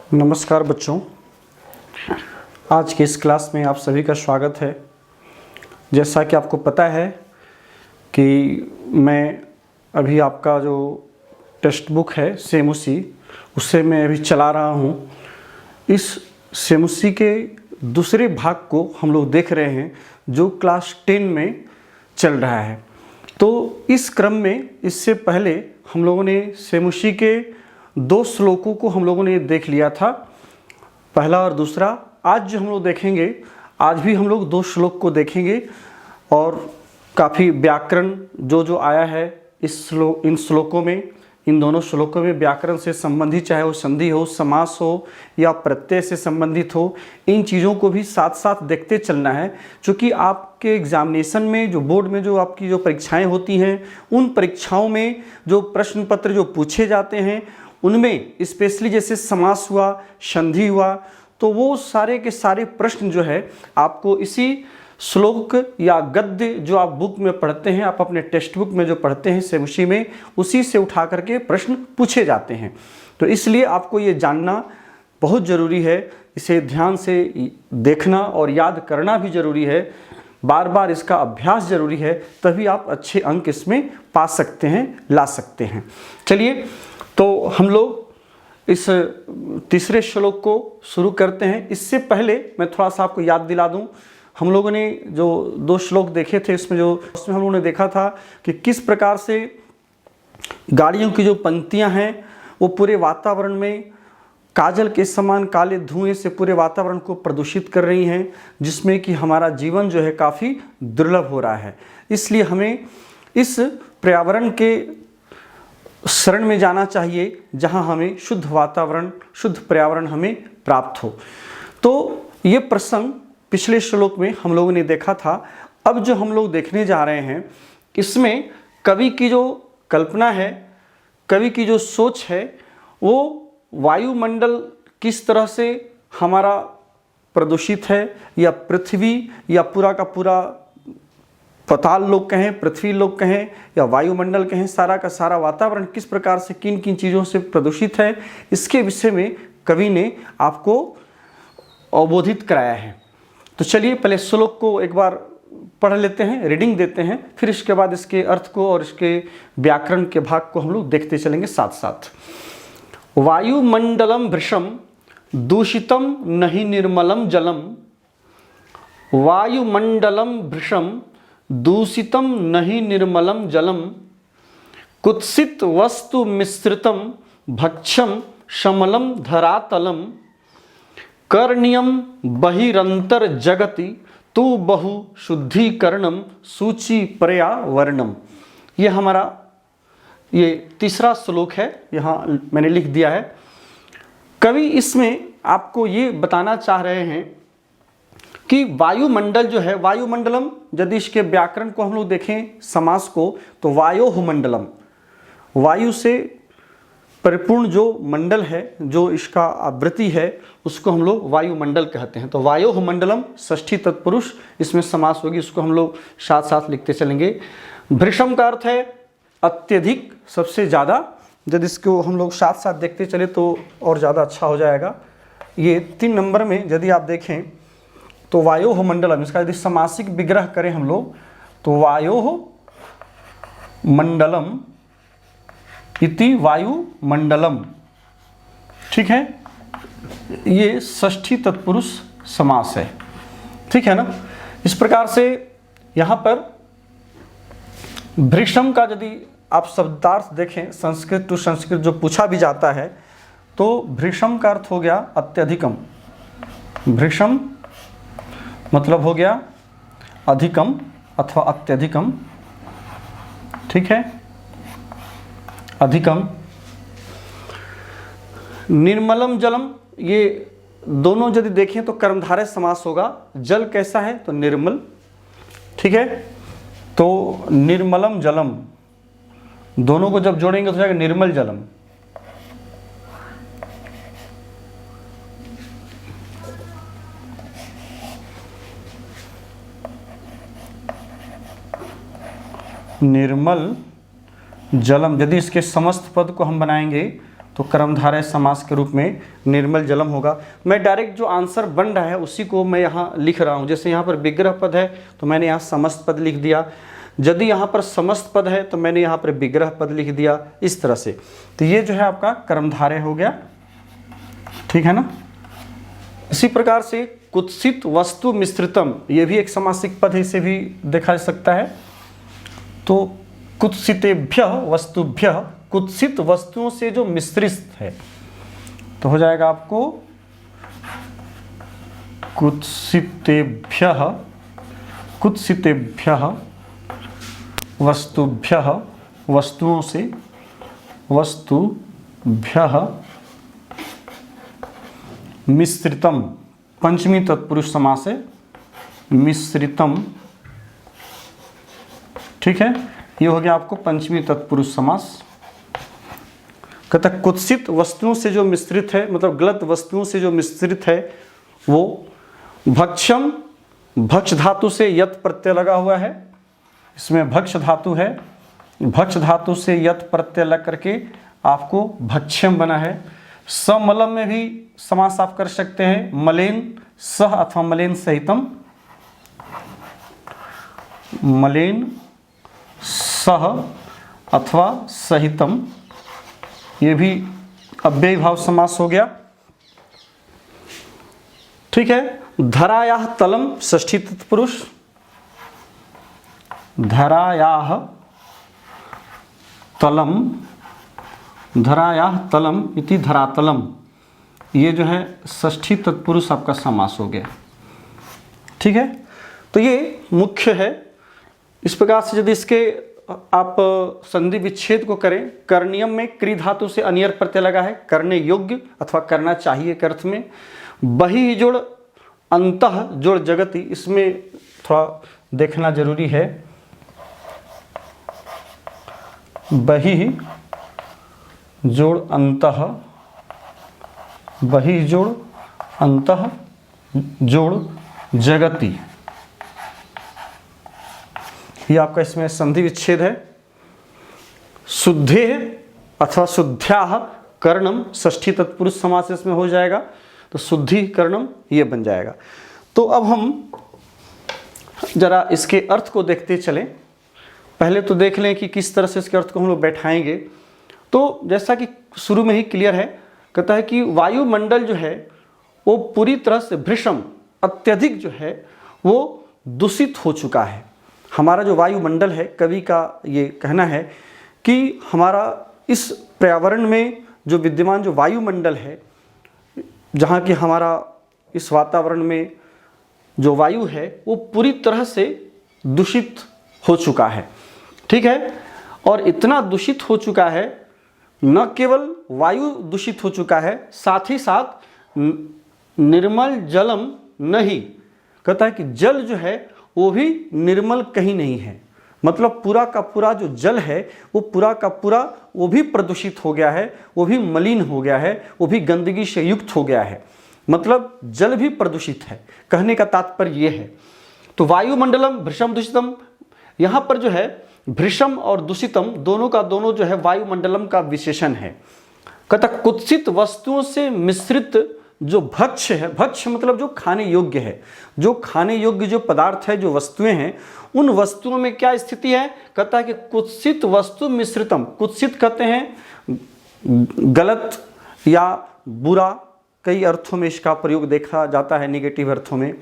नमस्कार बच्चों, आज की इस क्लास में आप सभी का स्वागत है। जैसा कि आपको पता है कि मैं अभी आपका जो टेक्स्ट बुक है सेमुसी, उससे मैं अभी चला रहा हूँ। इस सेमुसी के दूसरे भाग को हम लोग देख रहे हैं जो क्लास 10 में चल रहा है। तो इस क्रम में इससे पहले हम लोगों ने सेमुसी के 2 श्लोकों को हम लोगों ने देख लिया था, पहला और दूसरा। आज जो हम लोग देखेंगे, आज भी हम लोग 2 श्लोक को देखेंगे और काफ़ी व्याकरण जो आया है इन श्लोकों में, इन दोनों श्लोकों में व्याकरण से संबंधित, चाहे वो संधि हो, समास हो या प्रत्यय से संबंधित हो, इन चीज़ों को भी साथ साथ देखते चलना है। क्योंकि आपके एग्जामिनेशन में, जो बोर्ड में जो आपकी जो परीक्षाएं होती हैं, उन परीक्षाओं में जो प्रश्न पत्र जो पूछे जाते हैं उनमें स्पेशली जैसे समास हुआ, संधि हुआ, तो वो सारे के सारे प्रश्न जो है आपको इसी श्लोक या गद्य जो आप बुक में पढ़ते हैं, आप अपने टेक्स्ट बुक में जो पढ़ते हैं सेमुसी में, उसी से उठा करके प्रश्न पूछे जाते हैं। तो इसलिए आपको ये जानना बहुत ज़रूरी है, इसे ध्यान से देखना और याद करना भी ज़रूरी है, बार बार इसका अभ्यास ज़रूरी है, तभी आप अच्छे अंक इसमें पा सकते हैं, ला सकते हैं। चलिए, तो हम लोग इस तीसरे श्लोक को शुरू करते हैं। इससे पहले मैं थोड़ा सा आपको याद दिला दूं, हम लोगों ने जो 2 श्लोक देखे थे उसमें हम लोगों ने देखा था कि किस प्रकार से गाड़ियों की जो पंक्तियां हैं वो पूरे वातावरण में काजल के समान काले धुएं से पूरे वातावरण को प्रदूषित कर रही हैं, जिसमें कि हमारा जीवन जो है काफ़ी दुर्लभ हो रहा है। इसलिए हमें इस पर्यावरण के शरण में जाना चाहिए जहां हमें शुद्ध वातावरण, शुद्ध पर्यावरण हमें प्राप्त हो। तो ये प्रसंग पिछले श्लोक में हम लोगों ने देखा था। अब जो हम लोग देखने जा रहे हैं, इसमें कवि की जो कल्पना है, कवि की जो सोच है, वो वायुमंडल किस तरह से हमारा प्रदूषित है, या पृथ्वी या पूरा का पूरा पाताल लोक कहें, पृथ्वी लोक कहें या वायुमंडल कहें, सारा का सारा वातावरण किस प्रकार से किन किन चीज़ों से प्रदूषित है, इसके विषय में कवि ने आपको अवबोधित कराया है। तो चलिए पहले श्लोक को एक बार पढ़ लेते हैं, रीडिंग देते हैं, फिर इसके बाद इसके अर्थ को और इसके व्याकरण के भाग को हम लोग देखते चलेंगे साथ साथ। वायुमंडलम भृशम दूषितम नहि निर्मलम जलम, वायुमंडलम भृशम दूषितम नहि निर्मलम जलम, कुत्सित वस्तु मिश्रितम भक्षम शमलम धरातलम, कर्ण्यम बहिरंतर जगति तु बहु शुद्धिकरणम सूचि पर्यावरणम। ये हमारा ये तीसरा श्लोक है, यहाँ मैंने लिख दिया है। कवि इसमें आपको ये बताना चाह रहे हैं कि वायुमंडल जो है, वायुमंडलम, यदि इसके व्याकरण को हम लोग देखें समास को, तो वायोः मंडलम, वायु से परिपूर्ण जो मंडल है, जो इसका आवृत्ति है, उसको हम लोग वायुमंडल कहते हैं। तो वायोः मंडलम षष्ठी तत्पुरुष इसमें समास होगी, उसको हम लोग साथ साथ लिखते चलेंगे। भृशम का अर्थ है अत्यधिक, सबसे ज़्यादा। यदि इसको हम लोग साथ साथ देखते चले तो और ज़्यादा अच्छा हो जाएगा। ये 3 नंबर में यदि आप देखें तो वायोः मंडलम, इसका यदि समासिक विग्रह करें हम लोग तो वायोः मंडलम इति वायुमंडलम, ठीक है। ये षष्ठी तत्पुरुष समास है, ठीक है ना। इस प्रकार से यहाँ पर भृशम का यदि आप शब्दार्थ देखें, संस्कृत टू संस्कृत जो पूछा भी जाता है, तो भृशम का अर्थ हो गया अत्यधिकम। भृशम मतलब हो गया अधिकम अथवा अत्यधिकम, ठीक है, अधिकम। निर्मलम जलम, ये दोनों यदि देखें तो कर्मधारय समास होगा। जल कैसा है तो निर्मल, ठीक है। तो निर्मलम जलम, दोनों को जब जोड़ेंगे तो जाएगा निर्मल जलम। निर्मल जलम, यदि इसके समस्त पद को हम बनाएंगे तो कर्मधारय समास के रूप में निर्मल जलम होगा। मैं डायरेक्ट जो आंसर बन रहा है उसी को मैं यहाँ लिख रहा हूँ। जैसे यहाँ पर विग्रह पद है तो मैंने यहाँ समस्त पद लिख दिया, यदि यहाँ पर समस्त पद है तो मैंने यहाँ पर विग्रह पद लिख दिया, इस तरह से। तो ये जो है आपका कर्मधारय हो गया, ठीक है ना। इसी प्रकार से कुत्सित वस्तु मिश्रितम, ये भी एक समासिक पद है, इसे भी देखा जा सकता है। तो कुत्सितेभ्यः वस्तुभ्यः, कुत्सित वस्तुओं से जो मिश्रित है, तो हो जाएगा आपको कुत्सितेभ्यः वस्तुभ्यः, वस्तुओं से, वस्तुभ्यः मिश्रितम, पंचमी तत्पुरुष समास है, मिश्रितम, ठीक है। ये हो गया आपको पंचमी तत्पुरुष समास। कहता कुत्सित वस्तुओं से जो मिश्रित है, मतलब गलत वस्तुओं से जो मिश्रित है, वो भक्षम, भक्ष धातु से यत प्रत्यय लगा हुआ है, इसमें भक्ष धातु है, भक्ष धातु से यत प्रत्यय लग करके आपको भक्ष्यम बना है। समलम में भी समास आप कर सकते हैं, मलेन सह अथवा मलेन सहितम, मलेन सह अथवा सहितम, ये भी अव्ययी भाव समास हो गया, ठीक है। धरायाह तलम षष्ठी तत्पुरुष, धरायाह तलम, धरायाह तलम इति धरातलम, ये जो है षष्ठी तत्पुरुष आपका समास हो गया, ठीक है। तो ये मुख्य है। इस प्रकार से यदि इसके आप संधि विच्छेद को करें, करणीयम में क्री धातु से अनियर प्रत्यय लगा है, करने योग्य अथवा करना चाहिए के अर्थ में। बहि जोड़ अंतः जोड़ जगति, इसमें थोड़ा देखना जरूरी है। बहि जोड़ अंतः, बहि जोड़ अंतः जोड़ जगति, ये आपका इसमें संधि विच्छेद है। शुद्धे अथवा शुद्ध्याः कर्णम, षष्ठी तत्पुरुष समास इसमें हो जाएगा, तो शुद्धि कर्णम ये बन जाएगा। तो अब हम जरा इसके अर्थ को देखते चलें। पहले तो देख लें कि किस तरह से इसके अर्थ को हम लोग बैठाएंगे। तो जैसा कि शुरू में ही क्लियर है, कहता है कि वायुमंडल जो है वो पूरी तरह से भृशम, अत्यधिक जो है वो दूषित हो चुका है। हमारा जो वायुमंडल है, कवि का ये कहना है कि हमारा इस पर्यावरण में जो विद्यमान जो वायुमंडल है, जहाँ कि हमारा इस वातावरण में जो वायु है वो पूरी तरह से दूषित हो चुका है, ठीक है। और इतना दूषित हो चुका है, न केवल वायु दूषित हो चुका है, साथ ही साथ निर्मल जलम नहीं, कहता है कि जल जो है वो भी निर्मल कहीं नहीं है। मतलब पूरा का पूरा जो जल है वो पूरा का पूरा वो भी प्रदूषित हो गया है, वो भी मलिन हो गया है, वो भी गंदगी से युक्त हो गया है। मतलब जल भी प्रदूषित है, कहने का तात्पर्य ये है। तो वायुमंडलम भृशम दूषितम, यहाँ पर जो है भृशम और दूषितम दोनों का दोनों जो है वायुमंडलम का विशेषण है। कहता कुत्सित वस्तुओं से मिश्रित जो भक्ष्य है, भक्ष्य मतलब जो खाने योग्य है, जो खाने योग्य जो पदार्थ है, जो वस्तुएं हैं, उन वस्तुओं में क्या स्थिति है। कहता है कि कुत्सित वस्तु मिश्रितम, कुत्सित कहते हैं गलत या बुरा, कई अर्थों में इसका प्रयोग देखा जाता है, नेगेटिव अर्थों में।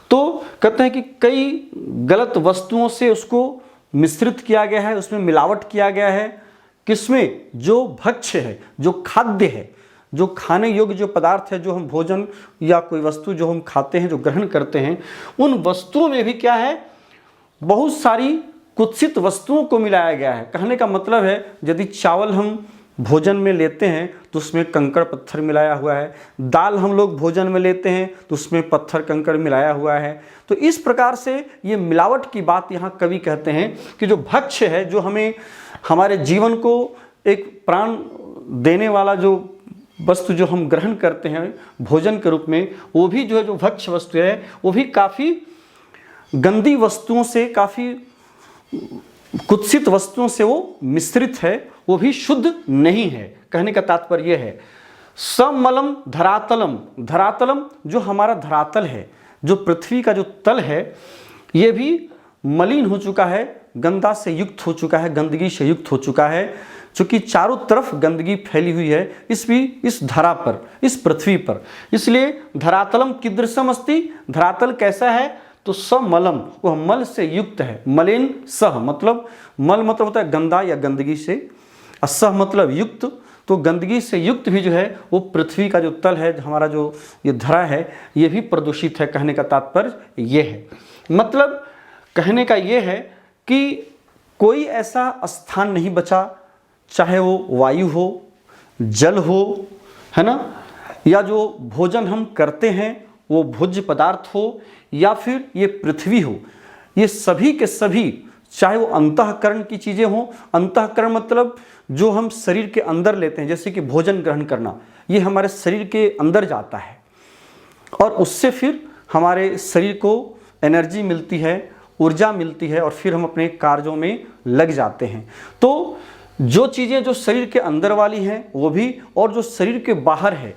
तो कहते हैं कि कई गलत वस्तुओं से उसको मिश्रित किया गया है, उसमें मिलावट किया गया है। किसमें? जो भक्ष्य है, जो खाद्य है, जो खाने योग्य जो पदार्थ है, जो हम भोजन या कोई वस्तु जो हम खाते हैं, जो ग्रहण करते हैं, उन वस्तुओं में भी क्या है, बहुत सारी कुत्सित वस्तुओं को मिलाया गया है। कहने का मतलब है यदि चावल हम भोजन में लेते हैं तो उसमें कंकड़ पत्थर मिलाया हुआ है, दाल हम लोग भोजन में लेते हैं तो उसमें पत्थर कंकड़ मिलाया हुआ है। तो इस प्रकार से ये मिलावट की बात यहाँ कवि कहते हैं कि जो भक्ष्य है, जो हमें हमारे जीवन को एक प्राण देने वाला जो वस्तु जो हम ग्रहण करते हैं भोजन के रूप में, वो भी जो है जो भक्ष्य वस्तु है वो भी काफ़ी गंदी वस्तुओं से, काफ़ी कुत्सित वस्तुओं से वो मिश्रित है, वो भी शुद्ध नहीं है। कहने का तात्पर्य यह है। सममलम धरातलम, धरातलम जो हमारा धरातल है, जो पृथ्वी का जो तल है, ये भी मलिन हो चुका है, गंदा से युक्त हो चुका है, गंदगी से युक्त हो चुका है, चूंकि चारों तरफ गंदगी फैली हुई है इस धरा पर, इस पृथ्वी पर। इसलिए धरातलम कीदृशम अस्ति, धरातल कैसा है तो समलम, वह मल से युक्त है। मलिन सह मतलब, मल मतलब होता है गंदा या गंदगी से, सह मतलब युक्त, तो गंदगी से युक्त भी जो है वो पृथ्वी का जो तल है, हमारा जो ये धरा है, ये भी प्रदूषित है। कहने का तात्पर्य ये है, मतलब कहने का ये है कि कोई ऐसा स्थान नहीं बचा, चाहे वो वायु हो, जल हो, है ना, या जो भोजन हम करते हैं वो भोज्य पदार्थ हो, या फिर ये पृथ्वी हो, ये सभी के सभी, चाहे वो अंतःकरण की चीज़ें हों, अंतःकरण मतलब जो हम शरीर के अंदर लेते हैं, जैसे कि भोजन ग्रहण करना, ये हमारे शरीर के अंदर जाता है और उससे फिर हमारे शरीर को एनर्जी मिलती है, ऊर्जा मिलती है, और फिर हम अपने कार्यों में लग जाते हैं। तो जो चीज़ें जो शरीर के अंदर वाली हैं वो भी, और जो शरीर के बाहर है,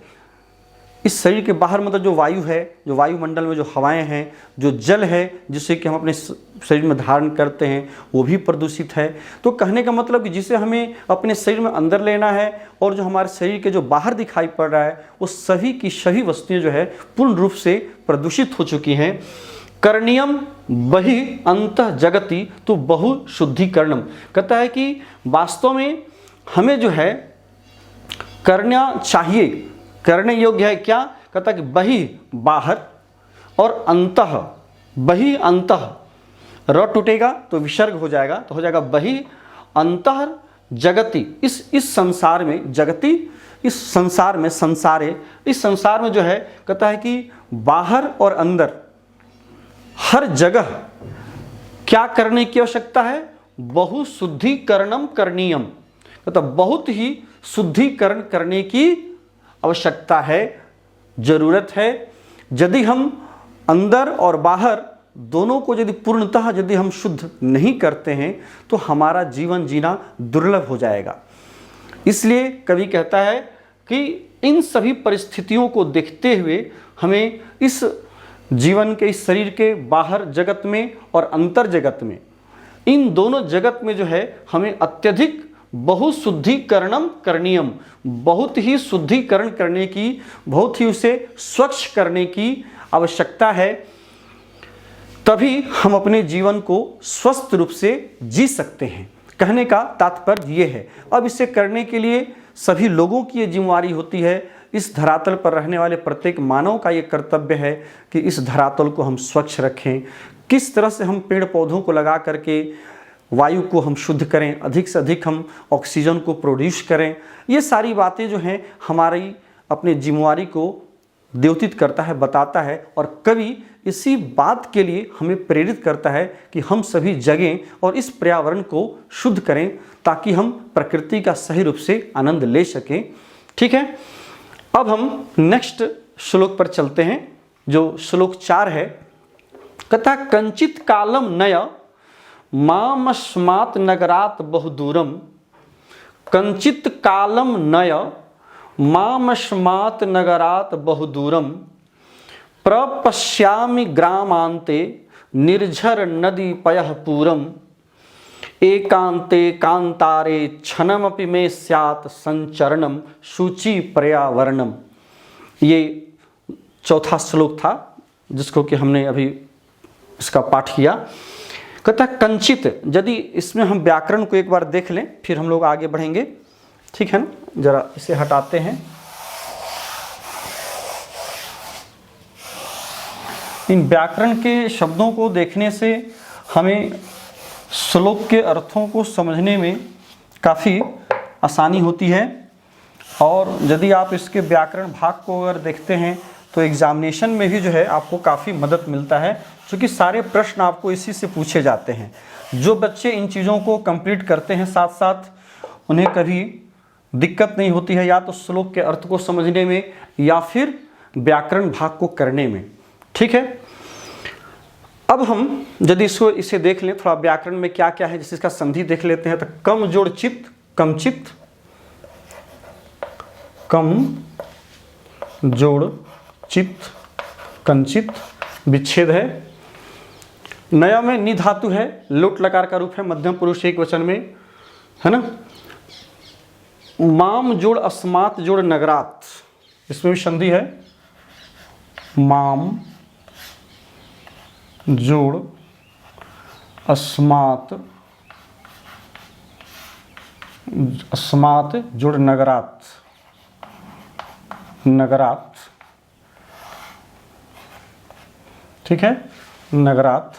इस शरीर के बाहर मतलब जो वायु है, जो वायुमंडल में जो हवाएं हैं, जो जल है जिसे कि हम अपने शरीर में धारण करते हैं, वो भी प्रदूषित है। तो कहने का मतलब कि जिसे हमें अपने शरीर में अंदर लेना है और जो हमारे शरीर के जो बाहर दिखाई पड़ रहा है, वो सभी की सभी वस्तुएं जो है पूर्ण रूप से प्रदूषित हो चुकी हैं। करणीयम बहि अंतः जगति तो बहु शुद्धिकरणम, कहता है कि वास्तव में हमें जो है करना चाहिए, करने योग्य है क्या, कहता है कि बहि बाहर और अंतः, बहि अंतः, र टूटेगा तो विसर्ग हो जाएगा, तो हो जाएगा बहि अंतः जगति, इस संसार में, जगति इस संसार में, संसारे इस संसार में जो है, कहता है कि बाहर और अंदर हर जगह क्या करने की आवश्यकता है, बहु शुद्धिकरणम करणीयम, मतलब बहुत ही शुद्धिकरण करने की आवश्यकता है, जरूरत है। यदि हम अंदर और बाहर दोनों को यदि पूर्णतः यदि हम शुद्ध नहीं करते हैं तो हमारा जीवन जीना दुर्लभ हो जाएगा। इसलिए कवि कहता है कि इन सभी परिस्थितियों को देखते हुए हमें इस जीवन के, इस शरीर के बाहर जगत में और अंतर जगत में, इन दोनों जगत में जो है हमें अत्यधिक बहुशुद्धिकरणम करणीयम, बहुत ही शुद्धिकरण करने की, बहुत ही उसे स्वच्छ करने की आवश्यकता है, तभी हम अपने जीवन को स्वस्थ रूप से जी सकते हैं। कहने का तात्पर्य ये है। अब इसे करने के लिए सभी लोगों की ये जिम्मेवारी होती है, इस धरातल पर रहने वाले प्रत्येक मानव का ये कर्तव्य है कि इस धरातल को हम स्वच्छ रखें। किस तरह से हम पेड़ पौधों को लगा करके वायु को हम शुद्ध करें, अधिक से अधिक हम ऑक्सीजन को प्रोड्यूस करें, ये सारी बातें जो हैं हमारी अपने जिम्मेवारी को द्योतित करता है, बताता है। और कवि इसी बात के लिए हमें प्रेरित करता है कि हम सभी जगें और इस पर्यावरण को शुद्ध करें ताकि हम प्रकृति का सही रूप से आनंद ले सकें। ठीक है, अब हम नेक्स्ट श्लोक पर चलते हैं, जो श्लोक 4 है। कथा कंचित कालम नय मामस्मात् नगरात् बहुदूरम, कंचित कालम नय मामस्मात् नगरात् बहुदूरम, प्रपश्यामि ग्रामान्ते निर्झर नदी पयः पूरम, एकांते कांतारे क्षणमपि में स्यात् संचरणम शुचि पर्यावरणम। ये चौथा श्लोक था जिसको कि हमने अभी इसका पाठ किया। कहता कंचित, यदि इसमें हम व्याकरण को एक बार देख लें फिर हम लोग आगे बढ़ेंगे, ठीक है ना। जरा इसे हटाते हैं। इन व्याकरण के शब्दों को देखने से हमें श्लोक के अर्थों को समझने में काफ़ी आसानी होती है। और यदि आप इसके व्याकरण भाग को अगर देखते हैं तो एग्जामिनेशन में भी जो है आपको काफ़ी मदद मिलता है, क्योंकि सारे प्रश्न आपको इसी से पूछे जाते हैं। जो बच्चे इन चीज़ों को कंप्लीट करते हैं साथ साथ, उन्हें कभी दिक्कत नहीं होती है या तो श्लोक के अर्थ को समझने में या फिर व्याकरण भाग को करने में। ठीक है, अब हम यदि इसे देख लें थोड़ा व्याकरण में क्या क्या है, जैसे इसका संधि देख लेते हैं। तो कम जोड़ चित्त, कमचित, कम जोड़ चित कंचित विच्छेद है। नया में नि धातु है, लोट लकार का रूप है, मध्यम पुरुष एक वचन में, है ना। माम जोड़ अस्मात जोड़ नगरात, इसमें भी संधि है। माम जोड़ अस्मात अस्मात जोड़ नगरात नगरात, ठीक है, नगरात।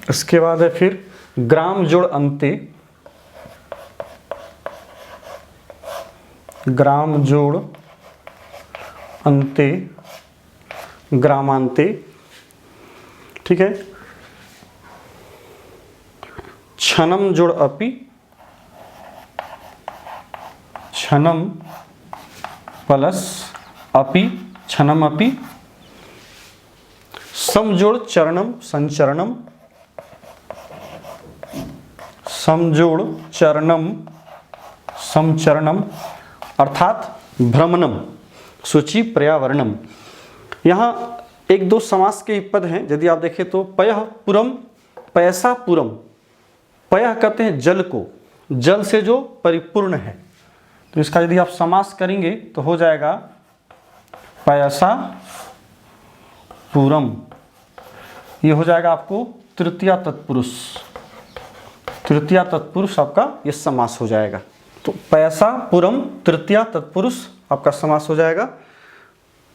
इसके बाद है फिर ग्राम जोड़ अंते, ग्राम जोड़ अंते ग्रामांते, ठीक है। क्षणम जोड़ अपि, क्षणम प्लस अपि क्षणम अपि। समजोड़ चरणम संचरणम, समजोड़ चरणम समचरणम अर्थात भ्रमणम सूची पर्यावरणम। यहाँ एक दो समास के पद हैं, यदि आप देखें तो पयः पुरम पयसा पुरम। पयः कहते हैं जल को, जल से जो परिपूर्ण है, तो इसका यदि आप समास करेंगे तो हो जाएगा पयसा पुरम। ये हो जाएगा आपको तृतीया तत्पुरुष, तृतीया तत्पुरुष आपका ये समास हो जाएगा। तो पैसा पुरम तृतीया तत्पुरुष आपका समास हो जाएगा,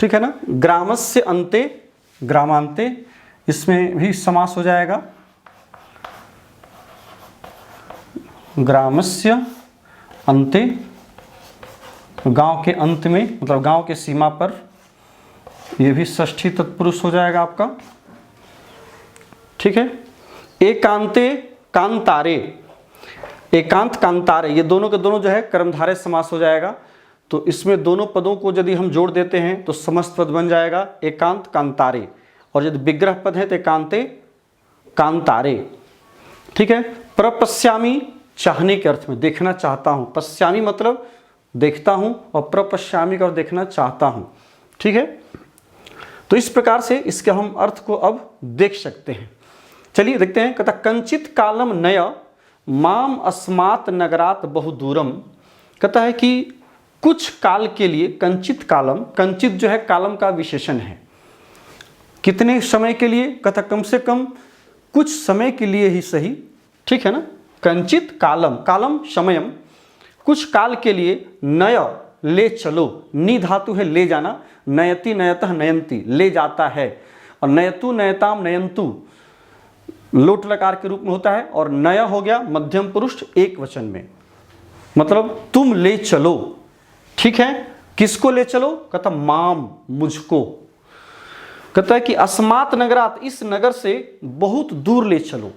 ठीक है ना। ग्रामस्य अंते ग्रामांते, इसमें भी समास हो जाएगा। ग्रामस्य अंते, गांव के अंत में, मतलब गांव के सीमा पर, यह भी षष्ठी तत्पुरुष हो जाएगा आपका, ठीक है। एकांते कांतारे, एकांत कांतारे, ये दोनों के दोनों जो है कर्मधारय समास हो जाएगा। तो इसमें दोनों पदों को यदि हम जोड़ देते हैं तो समस्त पद बन जाएगा एकांत कांतारे, और यदि विग्रह पद है तो एकांते कांतारे, ठीक है। प्रपश्यामी चाहने के अर्थ में, देखना चाहता हूं। पश्यामी मतलब देखता हूं, और प्रपश्यामी का देखना चाहता हूं, ठीक है। तो इस प्रकार से इसके हम अर्थ को अब देख सकते हैं। चलिए देखते हैं। कहता कंचित कालम नय माम अस्मात् नगरात बहुदूरम। कहता है कि कुछ काल के लिए, कंचित कालम, कंचित जो है कालम का विशेषण है। कितने समय के लिए? कहता कम से कम कुछ समय के लिए ही सही, ठीक है ना। कंचित कालम, कालम समयम, कुछ काल के लिए, नय ले चलो, नी धातु है ले जाना, नयति नयतः नयंती ले जाता है, और नयतु नयताम नयंतु लोट लकार के रूप में होता है, और नय हो गया मध्यम पुरुष एक वचन में, मतलब तुम ले चलो, ठीक है। किसको ले चलो? कहता माम, मुझको। कहता है कि अस्मात् नगरात, इस नगर से बहुत दूर ले चलो।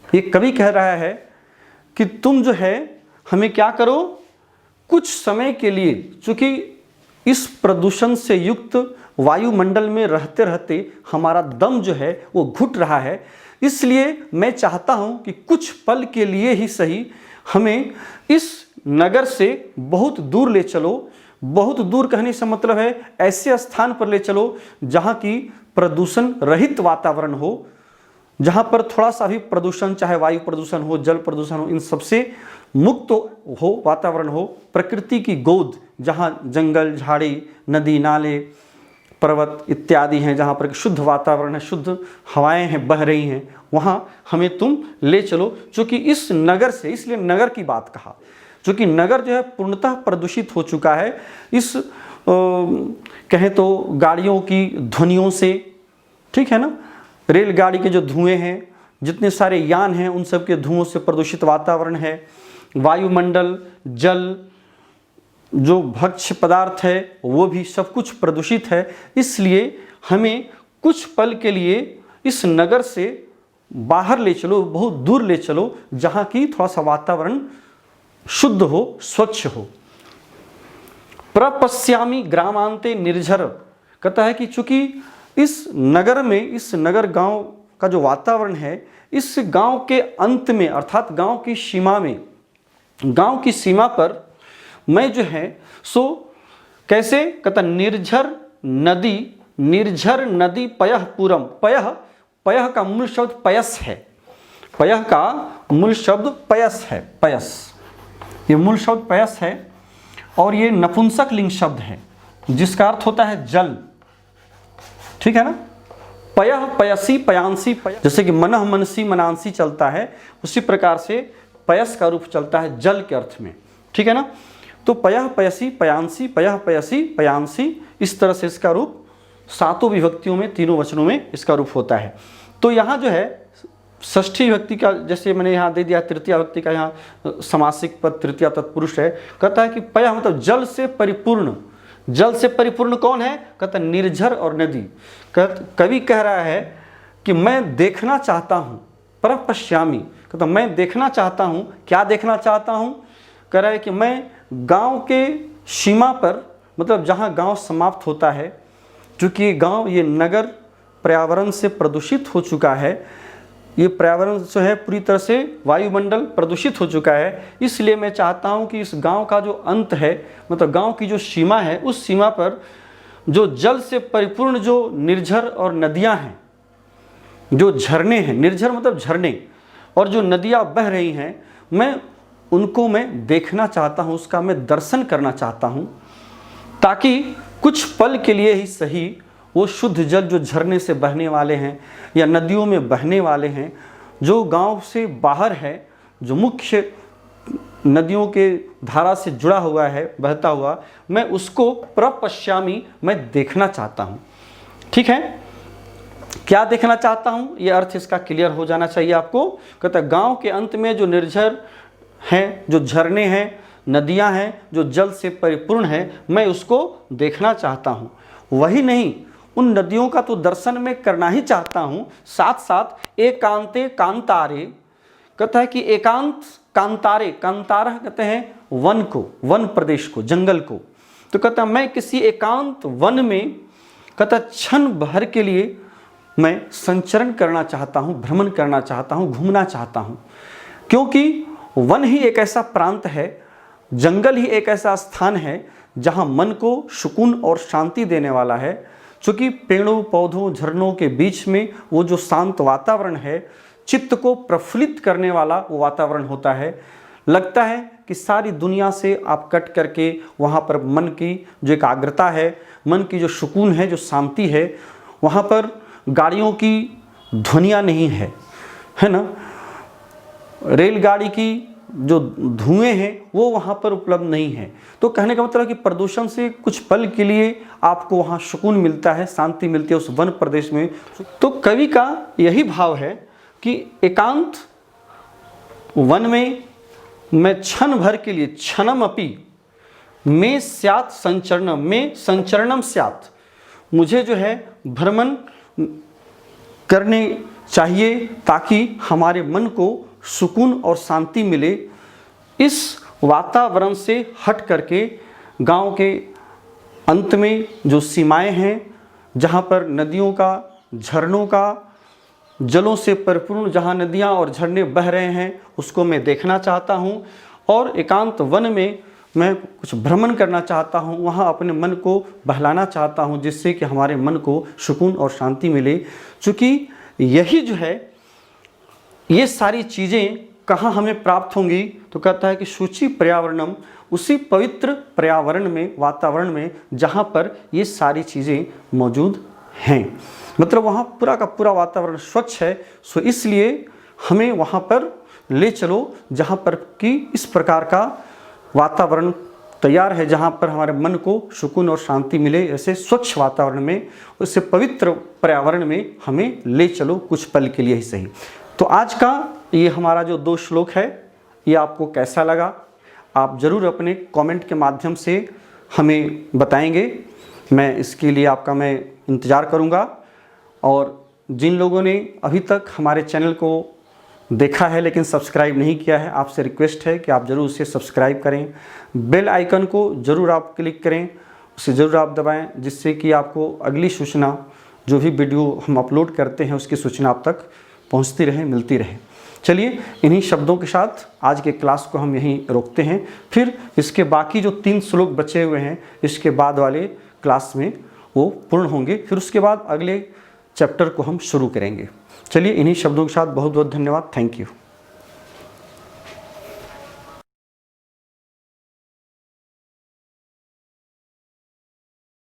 ये कवि कह रहा है कि तुम जो है हमें क्या करो, कुछ समय के लिए, चूंकि इस प्रदूषण से युक्त वायुमंडल में रहते रहते हमारा दम जो है वो घुट रहा है, इसलिए मैं चाहता हूं कि कुछ पल के लिए ही सही हमें इस नगर से बहुत दूर ले चलो। बहुत दूर कहने से मतलब है ऐसे स्थान पर ले चलो जहां की प्रदूषण रहित वातावरण हो, जहां पर थोड़ा सा भी प्रदूषण, चाहे वायु प्रदूषण हो, जल प्रदूषण हो, इन सबसे मुक्त हो वातावरण हो, प्रकृति की गोद, जहां जंगल झाड़ी नदी नाले पर्वत इत्यादि हैं, जहां पर शुद्ध वातावरण है, शुद्ध हवाएं हैं बह रही हैं, वहां हमें तुम ले चलो। क्योंकि इस नगर से, इसलिए नगर की बात कहा, क्योंकि नगर जो है पूर्णतः प्रदूषित हो चुका है इस कहें तो गाड़ियों की ध्वनियों से, ठीक है ना। रेलगाड़ी के जो धुएं हैं, जितने सारे यान हैं, उन सब के धुओं से प्रदूषित वातावरण है। वायुमंडल, जल, जो भक्ष्य पदार्थ है वो भी सब कुछ प्रदूषित है। इसलिए हमें कुछ पल के लिए इस नगर से बाहर ले चलो, बहुत दूर ले चलो, जहाँ की थोड़ा सा वातावरण शुद्ध हो, स्वच्छ हो। प्रपश्यामी ग्रामांते निर्झर, कहता है कि चूंकि इस नगर में, इस नगर गांव का जो वातावरण है, इस गांव के अंत में, अर्थात गांव की सीमा में, गांव की सीमा पर मैं जो है सो कैसे कहता निर्झर नदी पयः पूरम। पयः का मूल शब्द पयस है, पयः का मूल शब्द पयस है, पयस, ये मूल शब्द पयस है और ये नपुंसक लिंग शब्द है जिसका अर्थ होता है जल, ठीक है ना। पयः पयसी पयांसी, जैसे कि मनः मनसी मनांसी चलता है, उसी प्रकार से पयस का रूप चलता है जल के अर्थ में, ठीक है ना। तो पयः पयसी पयांसी, पयः पयसी पयांसी, इस तरह से इसका रूप सातों विभक्तियों में, तीनों वचनों में इसका रूप होता है। तो यहाँ जो है षष्ठी विभक्ति का, जैसे मैंने यहाँ दे दिया तृतीया विभक्ति का, यहाँ समासिक पद तृतीया तत्पुरुष है। कहता है कि पयः मतलब जल से परिपूर्ण। जल से परिपूर्ण कौन है? कहता निर्झर और नदी। कवि कह रहा है कि मैं देखना चाहता हूँ, परपश्यामि, कहता मैं देखना चाहता हूँ। क्या देखना चाहता हूँ? कह रहा है कि मैं गांव के सीमा पर, मतलब जहाँ गांव समाप्त होता है, चूँकि गांव ये नगर पर्यावरण से प्रदूषित हो चुका है, ये पर्यावरण जो है पूरी तरह से वायुमंडल प्रदूषित हो चुका है, इसलिए मैं चाहता हूँ कि इस गांव का जो अंत है, मतलब गांव की जो सीमा है, उस सीमा पर जो जल से परिपूर्ण जो निर्झर और नदियाँ हैं, जो झरने हैं, निर्झर मतलब झरने, और जो नदियाँ बह रही हैं, मैं उनको मैं देखना चाहता हूँ, उसका मैं दर्शन करना चाहता हूँ, ताकि कुछ पल के लिए ही सही वो शुद्ध जल जो झरने से बहने वाले हैं या नदियों में बहने वाले हैं, जो गांव से बाहर है, जो मुख्य नदियों के धारा से जुड़ा हुआ है, बहता हुआ, मैं उसको प्रपश्यामि, मैं देखना चाहता हूँ। ठीक है, क्या देखना चाहता हूँ, ये अर्थ इसका क्लियर हो जाना चाहिए आपको। कहता गांव के अंत में जो निर्झर हैं, जो झरने हैं, नदियां हैं, जो जल से परिपूर्ण है, मैं उसको देखना चाहता हूँ। वही नहीं, उन नदियों का तो दर्शन मैं करना ही चाहता हूँ, साथ साथ एकांते कांतारे, कहता है कि एकांत कांतारे, कांतारा कहते हैं वन को, वन प्रदेश को, जंगल को। तो कहता मैं किसी एकांत वन में, कहता क्षण भर के लिए मैं संचरण करना चाहता हूँ, भ्रमण करना चाहता हूँ, घूमना चाहता हूँ। क्योंकि वन ही एक ऐसा प्रांत है, जंगल ही एक ऐसा स्थान है जहाँ मन को सुकून और शांति देने वाला है। चूँकि पेड़ों पौधों झरनों के बीच में वो जो शांत वातावरण है, चित्त को प्रफुल्लित करने वाला वो वातावरण होता है। लगता है कि सारी दुनिया से आप कट करके वहाँ पर मन की जो एकाग्रता है, मन की जो सुकून है, जो शांति है, वहाँ पर गाड़ियों की ध्वनियाँ नहीं है ना, रेलगाड़ी की जो धुएं हैं वो वहाँ पर उपलब्ध नहीं है। तो कहने का मतलब कि प्रदूषण से कुछ पल के लिए आपको वहाँ सुकून मिलता है, शांति मिलती है उस वन प्रदेश में। तो कवि का यही भाव है कि एकांत वन में मैं क्षण भर के लिए, क्षणम अपि में स्यात् संचरणम, में संचरणम स्यात्, मुझे जो है भ्रमण करने चाहिए ताकि हमारे मन को सुकून और शांति मिले। इस वातावरण से हट करके गांव के अंत में जो सीमाएं हैं, जहां पर नदियों का, झरनों का, जलों से परिपूर्ण जहां नदियां और झरने बह रहे हैं, उसको मैं देखना चाहता हूं। और एकांत वन में मैं कुछ भ्रमण करना चाहता हूं, वहां अपने मन को बहलाना चाहता हूं, जिससे कि हमारे मन को सुकून और शांति मिले। चूँकि यही जो है, ये सारी चीज़ें कहाँ हमें प्राप्त होंगी, तो कहता है कि शुचि पर्यावरणम, उसी पवित्र पर्यावरण में, वातावरण में जहाँ पर ये सारी चीज़ें मौजूद हैं। मतलब वहाँ पूरा का पूरा वातावरण स्वच्छ है। सो इसलिए हमें वहाँ पर ले चलो जहाँ पर कि इस प्रकार का वातावरण तैयार है, जहाँ पर हमारे मन को सुकून और शांति मिले। ऐसे स्वच्छ वातावरण में, उससे पवित्र पर्यावरण में हमें ले चलो, कुछ पल के लिए ही सही। तो आज का ये हमारा जो 2 श्लोक है, ये आपको कैसा लगा, आप ज़रूर अपने कमेंट के माध्यम से हमें बताएंगे। मैं इसके लिए आपका मैं इंतज़ार करूंगा। और जिन लोगों ने अभी तक हमारे चैनल को देखा है लेकिन सब्सक्राइब नहीं किया है, आपसे रिक्वेस्ट है कि आप ज़रूर उसे सब्सक्राइब करें। बेल आइकन को ज़रूर आप क्लिक करें, उसे ज़रूर आप दबाएं, जिससे कि आपको अगली सूचना, जो भी वीडियो हम अपलोड करते हैं, उसकी सूचना आप तक पहुंचती रहे, मिलती रहे। चलिए इन्हीं शब्दों के साथ आज के क्लास को हम यहीं रोकते हैं। फिर इसके बाकी जो 3 श्लोक बचे हुए हैं इसके बाद वाले क्लास में वो पूर्ण होंगे। फिर उसके बाद अगले चैप्टर को हम शुरू करेंगे। चलिए इन्हीं शब्दों के साथ बहुत बहुत धन्यवाद। Thank you.